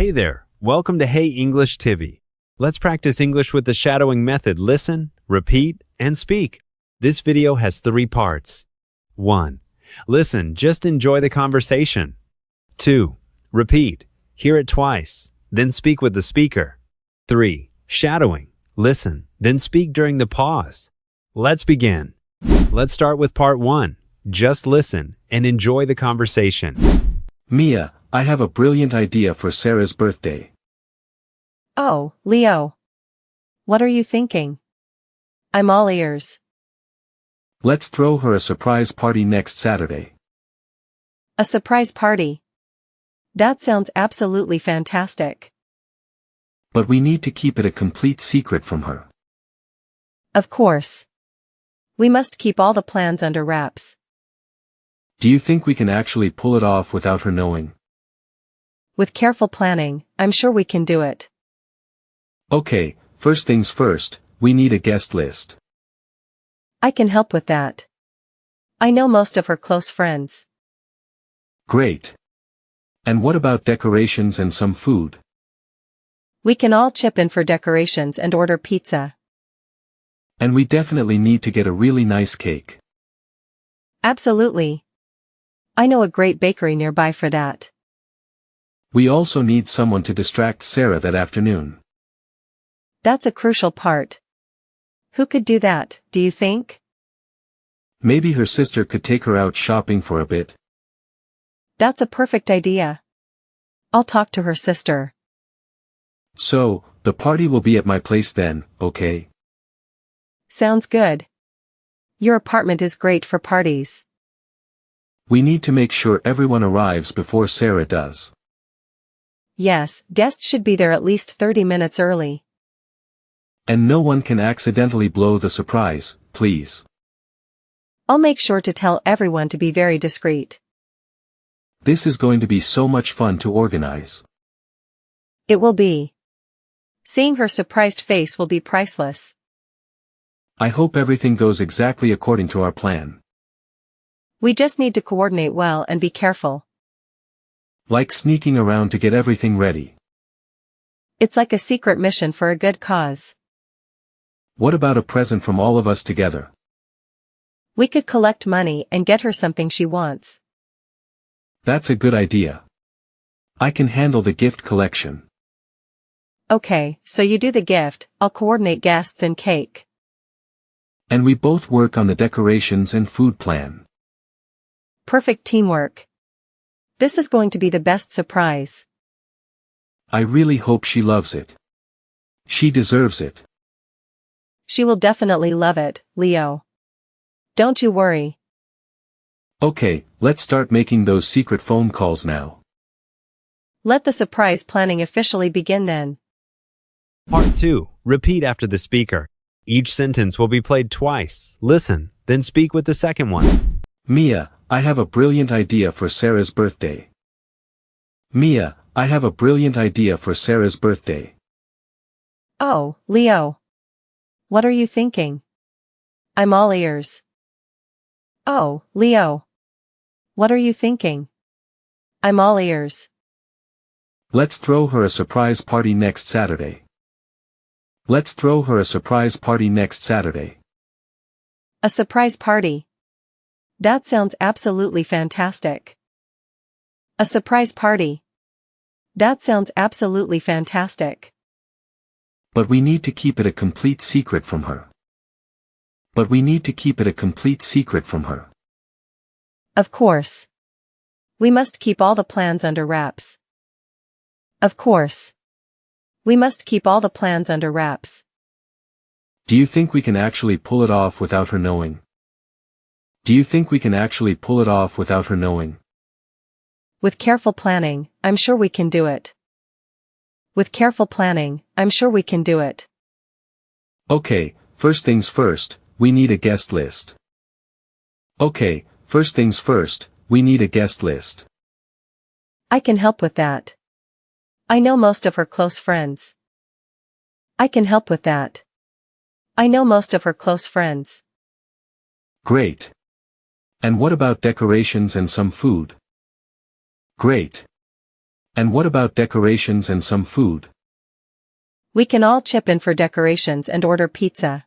Hey there, welcome to Hey English TV. Let's practice English with the shadowing method. Listen, repeat, and speak. This video has 3 parts. 1. Listen, just enjoy the conversation. 2. Repeat, hear it twice, then speak with the speaker. 3. Shadowing, listen, then speak during the pause. Let's begin. Let's start with part 1. Just listen and enjoy the conversation. Mia, I have a brilliant idea for Sarah's birthday. Oh, Leo. What are you thinking? I'm all ears. Let's throw her a surprise party next Saturday. A surprise party. That sounds absolutely fantastic. But we need to keep it a complete secret from her. Of course. We must keep all the plans under wraps. Do you think we can actually pull it off without her knowing? With careful planning, I'm sure we can do it. Okay, first things first, we need a guest list. I can help with that. I know most of her close friends. Great. And what about decorations and some food? We can all chip in for decorations and order pizza. And we definitely need to get a really nice cake. Absolutely. I know a great bakery nearby for that. We also need someone to distract Sarah that afternoon. That's a crucial part. Who could do that, do you think? Maybe her sister could take her out shopping for a bit. That's a perfect idea. I'll talk to her sister. So, the party will be at my place then, okay? Sounds good. Your apartment is great for parties. We need to make sure everyone arrives before Sarah does. Yes, guests should be there at least 30 minutes early. And no one can accidentally blow the surprise, please. I'll make sure to tell everyone to be very discreet. This is going to be so much fun to organize. It will be. Seeing her surprised face will be priceless. I hope everything goes exactly according to our plan. We just need to coordinate well and be careful. Like sneaking around to get everything ready. It's like a secret mission for a good cause. What about a present from all of us together? We could collect money and get her something she wants. That's a good idea. I can handle the gift collection. Okay, so you do the gift, I'll coordinate guests and cake. And we both work on the decorations and food plan. Perfect teamwork. This is going to be the best surprise. I really hope she loves it. She deserves it. She will definitely love it, Leo. Don't you worry. Okay, let's start making those secret phone calls now. Let the surprise planning officially begin then. Part 2. Repeat after the speaker. Each sentence will be played twice. Listen, then speak with the second one. Mia, I have a brilliant idea for Sarah's birthday. Mia, I have a brilliant idea for Sarah's birthday. Oh, Leo. What are you thinking? I'm all ears. Oh, Leo. What are you thinking? I'm all ears. Let's throw her a surprise party next Saturday. Let's throw her a surprise party next Saturday. A surprise party. That sounds absolutely fantastic. A surprise party. That sounds absolutely fantastic. But we need to keep it a complete secret from her. But we need to keep it a complete secret from her. Of course. We must keep all the plans under wraps. Of course. We must keep all the plans under wraps. Do you think we can actually pull it off without her knowing? Do you think we can actually pull it off without her knowing? With careful planning, I'm sure we can do it. With careful planning, I'm sure we can do it. Okay, first things first, we need a guest list. Okay, first things first, we need a guest list. I can help with that. I know most of her close friends. I can help with that. I know most of her close friends. Great. And what about decorations and some food? Great. And what about decorations and some food? We can all chip in for decorations and order pizza.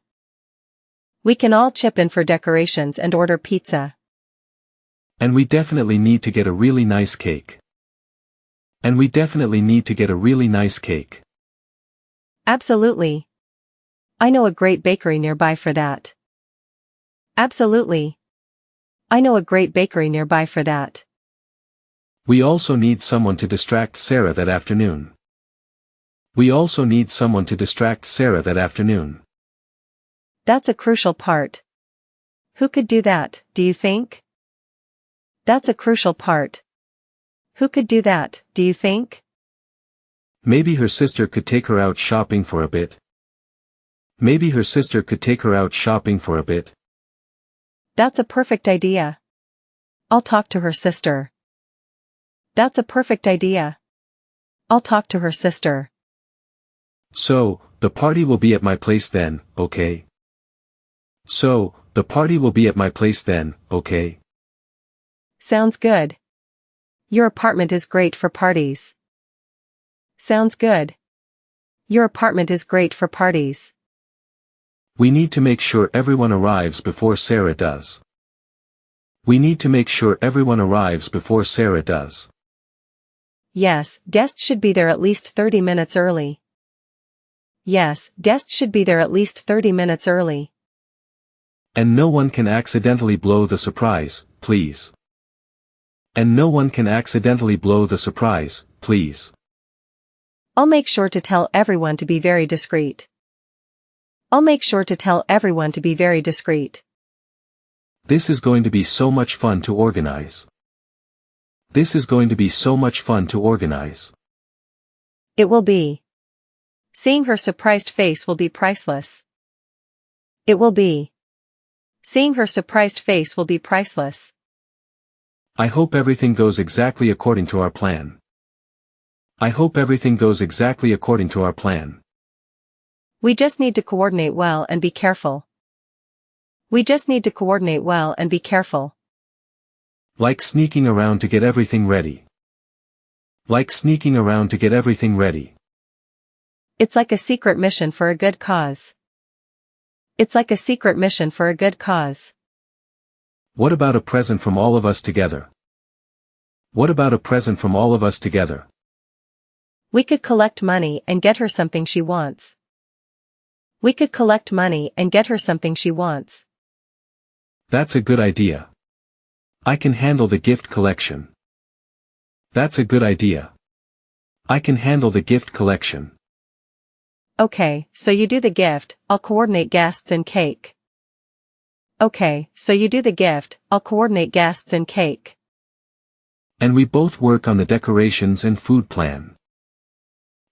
We can all chip in for decorations and order pizza. And we definitely need to get a really nice cake. And we definitely need to get a really nice cake. Absolutely. I know a great bakery nearby for that. Absolutely. I know a great bakery nearby for that. We also need someone to distract Sarah that afternoon. We also need someone to distract Sarah that afternoon. That's a crucial part. Who could do that, do you think? That's a crucial part. Who could do that, do you think? Maybe her sister could take her out shopping for a bit. Maybe her sister could take her out shopping for a bit. That's a perfect idea. I'll talk to her sister. That's a perfect idea. I'll talk to her sister. So, the party will be at my place then, okay? So, the party will be at my place then, okay? Sounds good. Your apartment is great for parties. Sounds good. Your apartment is great for parties. We need to make sure everyone arrives before Sarah does. We need to make sure everyone arrives before Sarah does. Yes, guests should be there at least 30 minutes early. Yes, guests should be there at least 30 minutes early. And no one can accidentally blow the surprise, please. And no one can accidentally blow the surprise, please. I'll make sure to tell everyone to be very discreet. I'll make sure to tell everyone to be very discreet. This is going to be so much fun to organize. This is going to be so much fun to organize. It will be. Seeing her surprised face will be priceless. It will be. Seeing her surprised face will be priceless. I hope everything goes exactly according to our plan. I hope everything goes exactly according to our plan. We just need to coordinate well and be careful. We just need to coordinate well and be careful. Like sneaking around to get everything ready. Like sneaking around to get everything ready. It's like a secret mission for a good cause. It's like a secret mission for a good cause. What about a present from all of us together? What about a present from all of us together? We could collect money and get her something she wants. We could collect money and get her something she wants. That's a good idea. I can handle the gift collection. That's a good idea. I can handle the gift collection. Okay, so you do the gift, I'll coordinate guests and cake. Okay, so you do the gift, I'll coordinate guests and cake. And we both work on the decorations and food plan.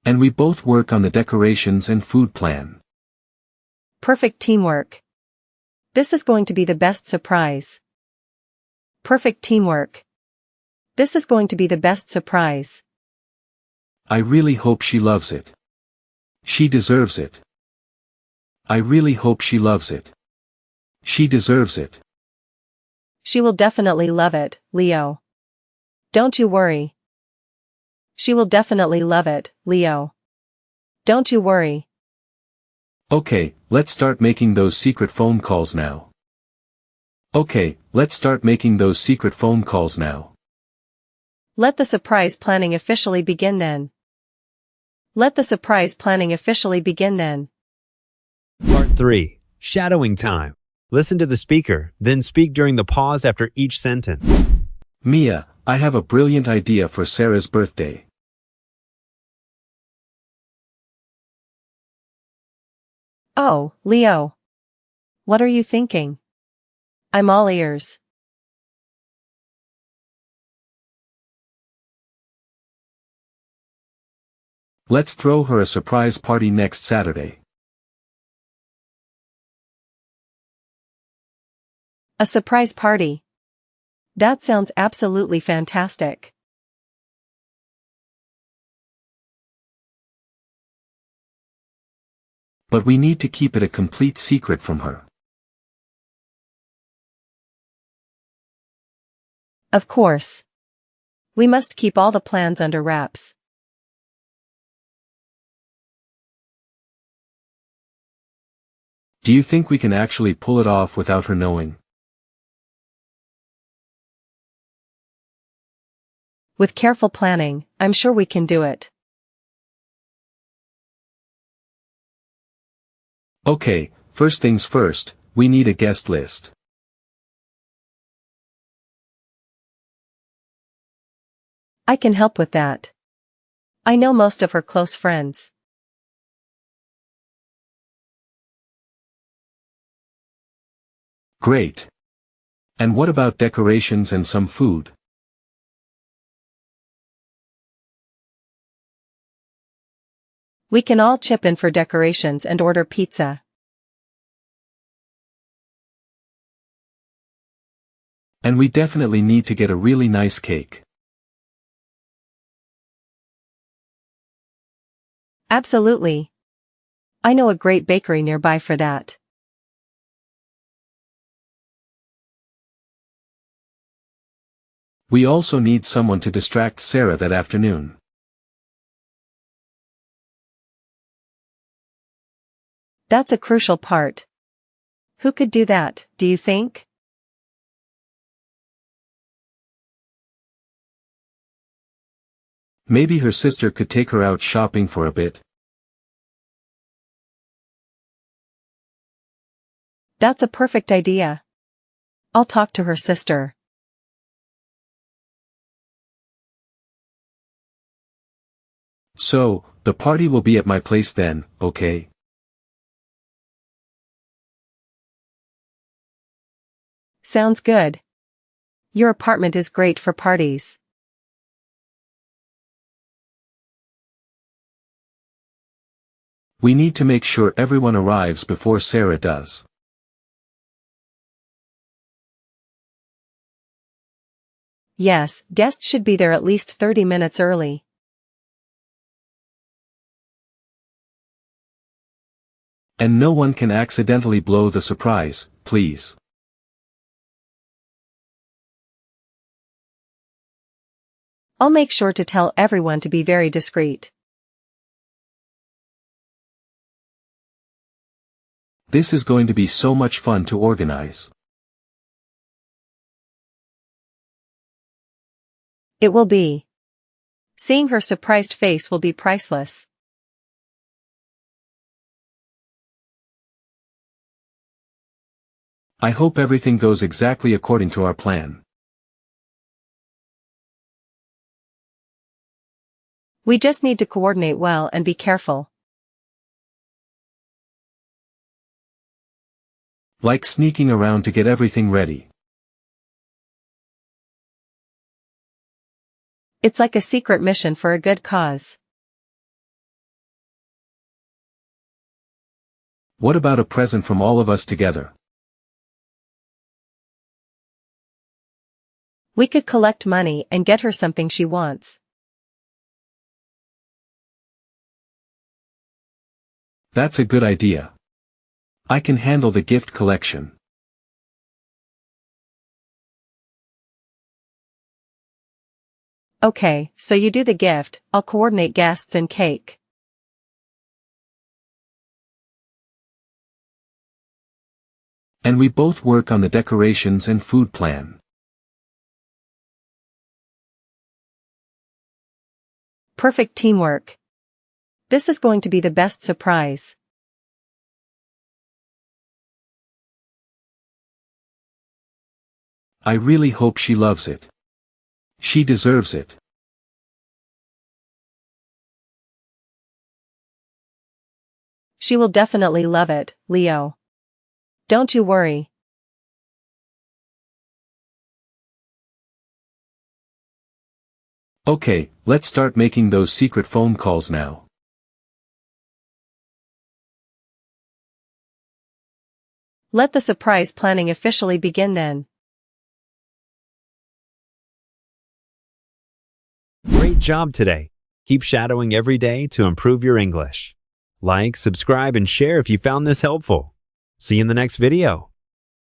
And we both work on the decorations and food plan. Perfect teamwork. This is going to be the best surprise. Perfect teamwork. This is going to be the best surprise. I really hope she loves it. She deserves it. I really hope she loves it. She deserves it. She will definitely love it, Leo. Don't you worry. She will definitely love it, Leo. Don't you worry. Okay, let's start making those secret phone calls now. Okay, let's start making those secret phone calls now. Let the surprise planning officially begin then. Let the surprise planning officially begin then. Part 3. Shadowing time. Listen to the speaker, then speak during the pause after each sentence. Mia, I have a brilliant idea for Sarah's birthday. Oh, Leo. What are you thinking? I'm all ears. Let's throw her a surprise party next Saturday. A surprise party. That sounds absolutely fantastic. But we need to keep it a complete secret from her. Of course. We must keep all the plans under wraps. Do you think we can actually pull it off without her knowing? With careful planning, I'm sure we can do it. Okay, first things first, we need a guest list. I can help with that. I know most of her close friends. Great. And what about decorations and some food? We can all chip in for decorations and order pizza. And we definitely need to get a really nice cake. Absolutely. I know a great bakery nearby for that. We also need someone to distract Sarah that afternoon. That's a crucial part. Who could do that, do you think? Maybe her sister could take her out shopping for a bit. That's a perfect idea. I'll talk to her sister. So, the party will be at my place then, okay? Sounds good. Your apartment is great for parties. We need to make sure everyone arrives before Sarah does. Yes, guests should be there at least 30 minutes early. And no one can accidentally blow the surprise, please. I'll make sure to tell everyone to be very discreet. This is going to be so much fun to organize. It will be. Seeing her surprised face will be priceless. I hope everything goes exactly according to our plan. We just need to coordinate well and be careful. Like sneaking around to get everything ready. It's like a secret mission for a good cause. What about a present from all of us together? We could collect money and get her something she wants. That's a good idea. I can handle the gift collection. Okay, so you do the gift, I'll coordinate guests and cake. And we both work on the decorations and food plan. Perfect teamwork. This is going to be the best surprise. I really hope she loves it. She deserves it. She will definitely love it, Leo. Don't you worry. Okay, let's start making those secret phone calls now. Let the surprise planning officially begin then. Great job today. Keep shadowing every day to improve your English. Like, subscribe, and share if you found this helpful. See you in the next video.